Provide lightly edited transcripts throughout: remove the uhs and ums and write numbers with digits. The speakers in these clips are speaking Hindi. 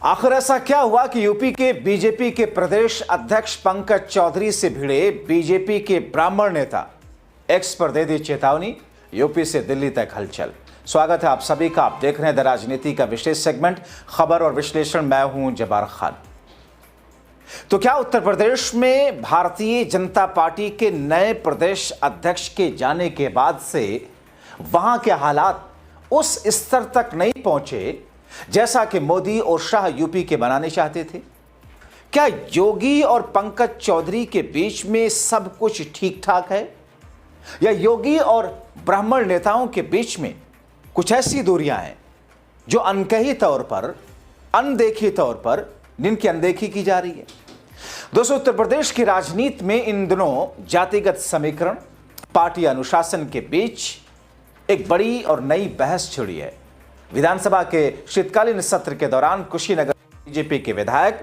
आखिर ऐसा क्या हुआ कि यूपी के बीजेपी के प्रदेश अध्यक्ष पंकज चौधरी से भिड़े बीजेपी के ब्राह्मण नेता? एक्स पर दे दी चेतावनी, यूपी से दिल्ली तक हलचल। स्वागत है आप सभी का। आप देख रहे हैं द राजनीति का विशेष सेगमेंट खबर और विश्लेषण। मैं हूं जब्बार खान। तो क्या उत्तर प्रदेश में भारतीय जनता पार्टी के नए प्रदेश अध्यक्ष के जाने के बाद से वहां के हालात उस स्तर तक नहीं पहुंचे जैसा कि मोदी और शाह यूपी के बनाने चाहते थे? क्या योगी और पंकज चौधरी के बीच में सब कुछ ठीक ठाक है, या योगी और ब्राह्मण नेताओं के बीच में कुछ ऐसी दूरियां हैं जो अनकही तौर पर, अनदेखी तौर पर, जिनकी अनदेखी की जा रही है? दोस्तों, उत्तर प्रदेश की राजनीति में इन दिनों जातिगत समीकरण, पार्टी अनुशासन के बीच एक बड़ी और नई बहस छिड़ी है। विधानसभा के शीतकालीन सत्र के दौरान कुशीनगर बीजेपी के विधायक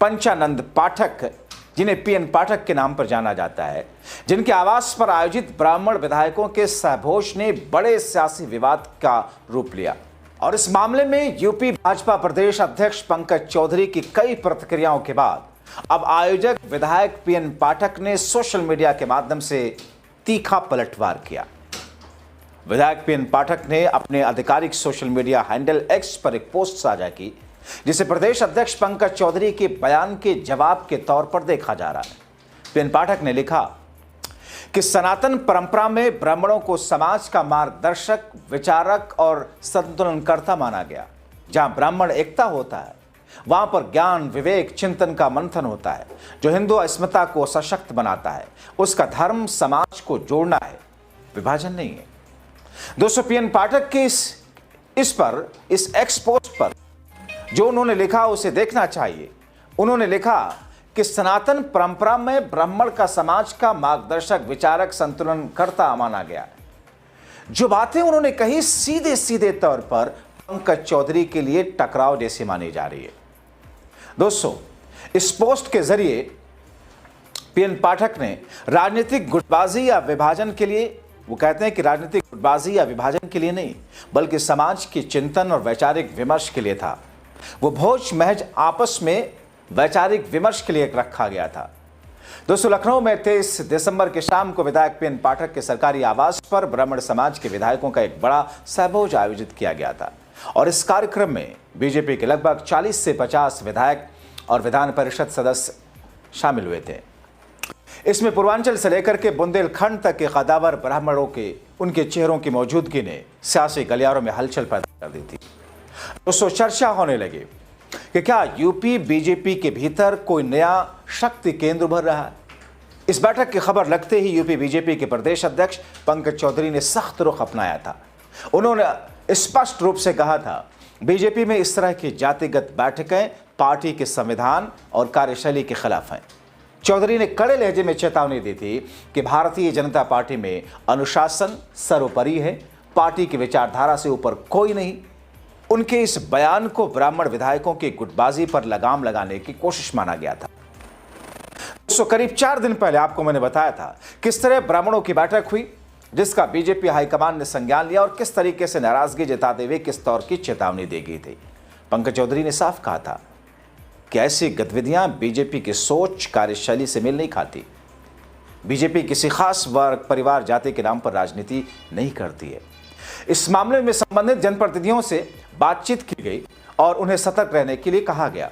पंचानंद पाठक, जिन्हें पीएन पाठक के नाम पर जाना जाता है, जिनके आवास पर आयोजित ब्राह्मण विधायकों के सहभोज ने बड़े सियासी विवाद का रूप लिया। और इस मामले में यूपी भाजपा प्रदेश अध्यक्ष पंकज चौधरी की कई प्रतिक्रियाओं के बाद अब आयोजक विधायक पीएन पाठक ने सोशल मीडिया के माध्यम से तीखा पलटवार किया। विधायक पीएन पाठक ने अपने आधिकारिक सोशल मीडिया हैंडल एक्स पर एक पोस्ट साझा की, जिसे प्रदेश अध्यक्ष पंकज चौधरी के बयान के जवाब के तौर पर देखा जा रहा है। पीएन पाठक ने लिखा कि सनातन परंपरा में ब्राह्मणों को समाज का मार्गदर्शक, विचारक और संतुलनकर्ता माना गया। जहां ब्राह्मण एकता होता है, वहां पर ज्ञान, विवेक, चिंतन का मंथन होता है, जो हिंदू अस्मिता को सशक्त बनाता है। उसका धर्म समाज को जोड़ना है, विभाजन नहीं है। दोस्तों, पीएन पाठक के इस एक्स पोस्ट पर जो उन्होंने लिखा उसे देखना चाहिए। उन्होंने लिखा कि सनातन परंपरा में ब्राह्मण का समाज का मार्गदर्शक, विचारक, संतुलनकर्ता माना गया। जो बातें उन्होंने कही सीधे सीधे तौर पर पंकज चौधरी के लिए टकराव जैसी मानी जा रही है। दोस्तों, इस पोस्ट के जरिए पीएन पाठक ने राजनीतिक गुटबाजी या विभाजन के लिए, वो कहते हैं कि राजनीतिक गुटबाजी या विभाजन के लिए नहीं, बल्कि समाज के चिंतन और वैचारिक विमर्श के लिए था। वो भोज महज आपस में वैचारिक विमर्श के लिए रखा गया था। दोस्तों, लखनऊ में 23 दिसंबर के शाम को विधायक पीएन पाठक के सरकारी आवास पर ब्राह्मण समाज के विधायकों का एक बड़ा सहभोज आयोजित किया गया था। और इस कार्यक्रम में बीजेपी के लगभग 40 से 50 विधायक और विधान परिषद सदस्य शामिल हुए थे। इसमें पूर्वांचल से लेकर के बुंदेलखंड तक के कदावर ब्राह्मणों के, उनके चेहरों की मौजूदगी ने सियासी गलियारों में हलचल पैदा कर दी थी। दोस्तों, चर्चा होने लगी कि क्या यूपी बीजेपी के भीतर कोई नया शक्ति केंद्र उभर रहा है। इस बैठक की खबर लगते ही यूपी बीजेपी के प्रदेश अध्यक्ष पंकज चौधरी ने सख्त रुख अपनाया था। उन्होंने स्पष्ट रूप से कहा था, बीजेपी में इस तरह की जातिगत बैठकें पार्टी के संविधान और कार्यशैली के खिलाफ हैं। चौधरी ने कड़े लहजे में चेतावनी दी थी कि भारतीय जनता पार्टी में अनुशासन सर्वोपरि है, पार्टी की विचारधारा से ऊपर कोई नहीं। उनके इस बयान को ब्राह्मण विधायकों की गुटबाजी पर लगाम लगाने की कोशिश माना गया था। दोस्तों, करीब 4 दिन पहले आपको मैंने बताया था किस तरह ब्राह्मणों की बैठक हुई, जिसका बीजेपी हाईकमान ने संज्ञान लिया और किस तरीके से नाराजगी जताते हुए किस तौर की चेतावनी दी गई थी। पंकज चौधरी ने साफ कहा था कि ऐसी गतिविधियां बीजेपी की सोच, कार्यशैली से मेल नहीं खाती। बीजेपी किसी खास वर्ग, परिवार, जाति के नाम पर राजनीति नहीं करती है। इस मामले में संबंधित जनप्रतिनिधियों से बातचीत की गई और उन्हें सतर्क रहने के लिए कहा गया।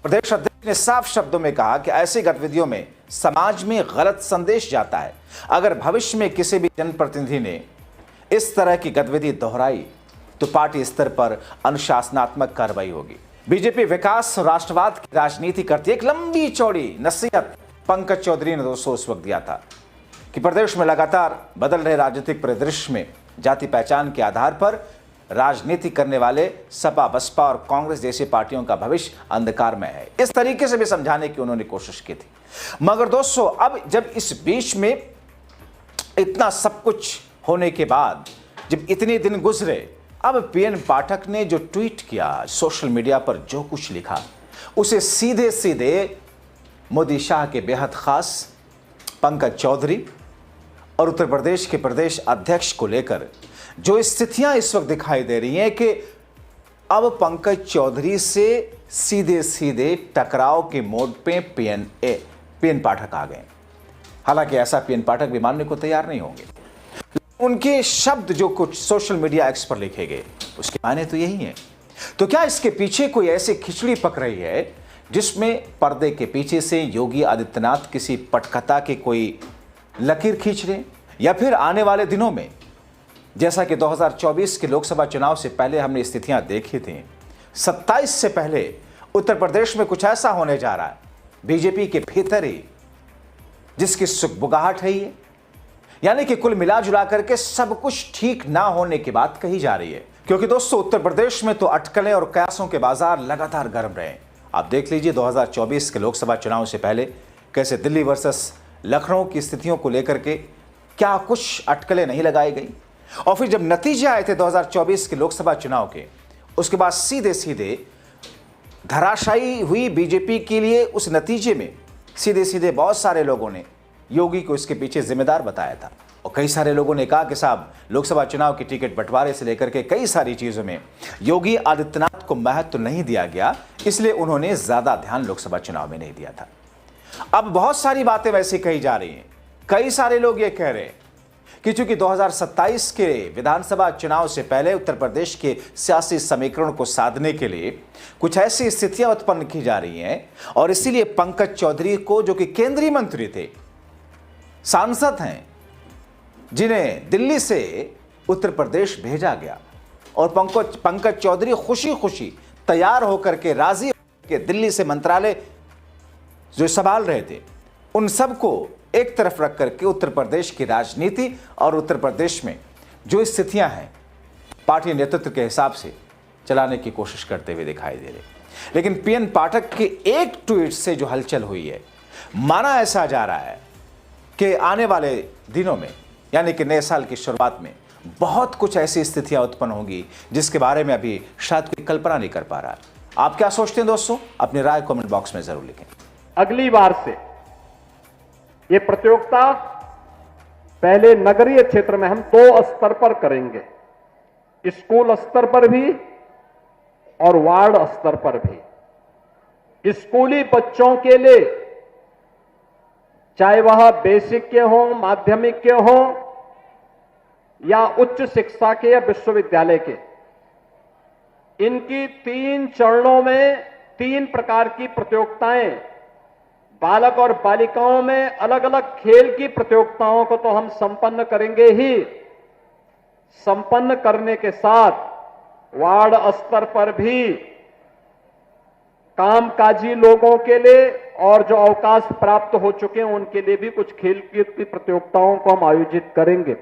प्रदेश अध्यक्ष ने साफ शब्दों में कहा कि ऐसी गतिविधियों में समाज में गलत संदेश जाता है। अगर भविष्य में किसी भी जनप्रतिनिधि ने इस तरह की गतिविधि दोहराई तो पार्टी स्तर पर अनुशासनात्मक कार्रवाई होगी। बीजेपी विकास और राष्ट्रवाद की राजनीति करती है। एक लंबी चौड़ी नसीहत पंकज चौधरी ने दोस्तों उस वक्त दिया था कि प्रदेश में लगातार बदल रहे राजनीतिक परिदृश्य में जाति पहचान के आधार पर राजनीति करने वाले सपा, बसपा और कांग्रेस जैसी पार्टियों का भविष्य अंधकार में है। इस तरीके से भी समझाने की उन्होंने कोशिश की थी। मगर दोस्तों, अब जब इस बीच में इतना सब कुछ होने के बाद, जब इतने दिन गुजरे, अब पीएन पाठक ने जो ट्वीट किया, सोशल मीडिया पर जो कुछ लिखा, उसे सीधे सीधे मोदी शाह के बेहद खास पंकज चौधरी और उत्तर प्रदेश के प्रदेश अध्यक्ष को लेकर जो स्थितियां इस वक्त दिखाई दे रही हैं कि अब पंकज चौधरी से सीधे सीधे टकराव के मोड पे पीएन पाठक आ गए। हालांकि ऐसा पीएन पाठक भी मानने को तैयार नहीं होंगे। उनके शब्द जो कुछ सोशल मीडिया एक्स पर लिखे गए उसके मायने तो यही है। तो क्या इसके पीछे कोई ऐसी खिचड़ी पक रही है जिसमें पर्दे के पीछे से योगी आदित्यनाथ किसी पटकथा की कोई लकीर खींच रहे, या फिर आने वाले दिनों में जैसा कि 2024 के लोकसभा चुनाव से पहले हमने स्थितियां देखी थी, 27 से पहले उत्तर प्रदेश में कुछ ऐसा होने जा रहा है बीजेपी के भीतर ही जिसकी सुगबुगाहट है ये। यानी कि कुल मिला जुला करके सब कुछ ठीक ना होने की बात कही जा रही है। क्योंकि दोस्तों उत्तर प्रदेश में तो अटकलें और कयासों के बाजार लगातार गर्म रहे। आप देख लीजिए 2024 के लोकसभा चुनाव से पहले कैसे दिल्ली वर्सेस लखनऊ की स्थितियों को लेकर के क्या कुछ अटकलें नहीं लगाई गई, और फिर जब नतीजे आए थे 2024 के लोकसभा चुनाव के, उसके बाद सीधे सीधे धराशायी हुई बीजेपी के लिए उस नतीजे में सीधे सीधे बहुत सारे लोगों ने योगी को इसके पीछे जिम्मेदार बताया था। और कई सारे लोगों ने कहा कि साहब लोकसभा चुनाव की टिकट बंटवारे से लेकर के कई सारी चीजों में योगी आदित्यनाथ को महत्व नहीं दिया गया, इसलिए उन्होंने ज्यादा ध्यान लोकसभा चुनाव में नहीं दिया था। अब बहुत सारी बातें वैसी कही जा रही हैं। कई सारे लोग ये कह रहे हैं कि चूंकि 2027 के विधानसभा चुनाव से पहले उत्तर प्रदेश के सियासी समीकरण को साधने के लिए कुछ ऐसी स्थितियां उत्पन्न की जा रही हैं, और इसीलिए पंकज चौधरी को, जो कि केंद्रीय मंत्री थे, सांसद हैं, जिन्हें दिल्ली से उत्तर प्रदेश भेजा गया, और पंकज चौधरी खुशी खुशी तैयार होकर के राजी के दिल्ली से मंत्रालय जो संभाल रहे थे, उन सबको एक तरफ रख करके उत्तर प्रदेश की राजनीति और उत्तर प्रदेश में जो स्थितियां हैं पार्टी नेतृत्व के हिसाब से चलाने की कोशिश करते हुए दिखाई दे रहे। लेकिन पीएन पाठक के एक ट्वीट से जो हलचल हुई है, माना ऐसा जा रहा है कि आने वाले दिनों में यानी कि नए साल की शुरुआत में बहुत कुछ ऐसी स्थितियां उत्पन्न होंगी जिसके बारे में अभी शायद कोई कल्पना नहीं कर पा रहा है। आप क्या सोचते हैं दोस्तों? अपनी राय कमेंट बॉक्स में जरूर लिखें। अगली बार से ये प्रतियोगिता पहले नगरीय क्षेत्र में हम 2 स्तर पर करेंगे, स्कूल स्तर पर भी और वार्ड स्तर पर भी। स्कूली बच्चों के लिए, चाहे वह बेसिक के हों, माध्यमिक के हों या उच्च शिक्षा के या विश्वविद्यालय के, इनकी 3 चरणों में 3 प्रकार की प्रतियोगिताएं, बालक और बालिकाओं में अलग अलग खेल की प्रतियोगिताओं को तो हम संपन्न करेंगे ही, संपन्न करने के साथ वार्ड स्तर पर भी कामकाजी लोगों के लिए और जो अवकाश प्राप्त हो चुके हैं उनके लिए भी कुछ खेल की प्रतियोगिताओं को हम आयोजित करेंगे।